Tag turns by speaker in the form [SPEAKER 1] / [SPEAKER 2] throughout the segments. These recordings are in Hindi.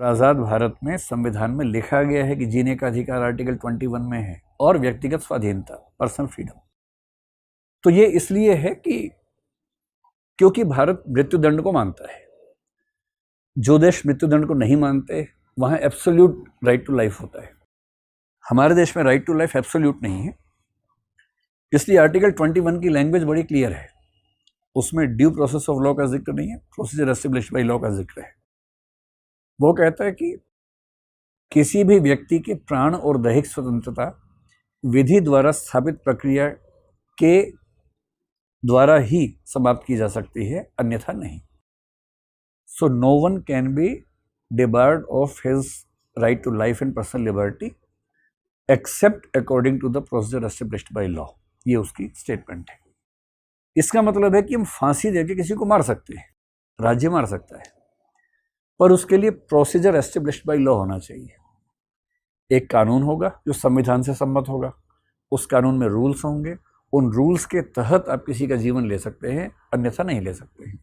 [SPEAKER 1] आज़ाद भारत में संविधान में लिखा गया है कि जीने का अधिकार आर्टिकल 21 में है और व्यक्तिगत स्वाधीनता, पर्सनल फ्रीडम। तो ये इसलिए है कि क्योंकि भारत मृत्युदंड को मानता है। जो देश मृत्युदंड को नहीं मानते वहां एब्सोल्यूट राइट टू लाइफ होता है। हमारे देश में राइट टू लाइफ एब्सोल्यूट नहीं है, इसलिए आर्टिकल 21 की लैंग्वेज बड़ी क्लियर है। उसमें ड्यू प्रोसेस ऑफ लॉ का जिक्र नहीं है, प्रोसीजर एस्टेब्लिश्ड बाय लॉ का जिक्र है। वो कहता है कि किसी भी व्यक्ति के प्राण और दैहिक स्वतंत्रता विधि द्वारा स्थापित प्रक्रिया के द्वारा ही समाप्त की जा सकती है, अन्यथा नहीं। So no one can be debarred of his right to life and personal liberty except according to the procedure established by law। ये उसकी स्टेटमेंट है। इसका मतलब है कि हम फांसी देके किसी को मार सकते हैं, राज्य मार सकता है, पर उसके लिए प्रोसीजर एस्टेब्लिश्ड बाय लॉ होना चाहिए। एक कानून होगा जो संविधान से सम्मत होगा, उस कानून में रूल्स होंगे, उन रूल्स के तहत आप किसी का जीवन ले सकते हैं, अन्यथा नहीं ले सकते हैं।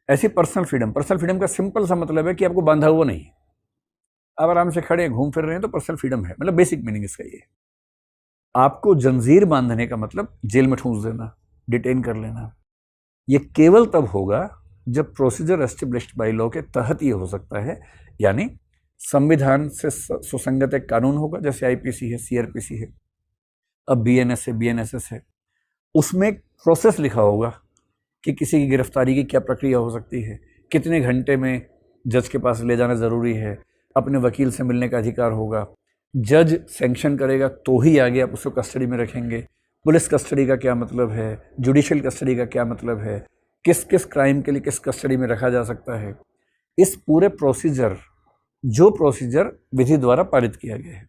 [SPEAKER 1] ऐसी पर्सनल फ्रीडम का सिंपल सा मतलब है कि आपको बांधा हुआ नहीं, आप आराम से खड़े घूम फिर रहे हैं तो पर्सनल फ्रीडम है। मतलब बेसिक मीनिंग इसका ये। आपको जंजीर बांधने का मतलब जेल में ठूंस देना, डिटेन कर लेना, ये केवल तब होगा जब प्रोसीजर एस्टेब्लिश्ड बाय लॉ के तहत ये हो सकता है, यानी संविधान से सुसंगत एक कानून होगा, जैसे आईपीसी है, सीआरपीसी है, अब बीएनएस है, बीएनएसएस है, उसमें एक प्रोसेस लिखा होगा कि किसी की गिरफ्तारी की क्या प्रक्रिया हो सकती है, कितने घंटे में जज के पास ले जाना ज़रूरी है, अपने वकील से मिलने का अधिकार होगा, जज सैंक्शन करेगा तो ही आगे आप उसको कस्टडी में रखेंगे, पुलिस कस्टडी का क्या मतलब है, जुडिशियल कस्टडी का क्या मतलब है, किस किस क्राइम के लिए किस कस्टडी में रखा जा सकता है। इस पूरे प्रोसीजर, जो प्रोसीजर विधि द्वारा पारित किया गया है,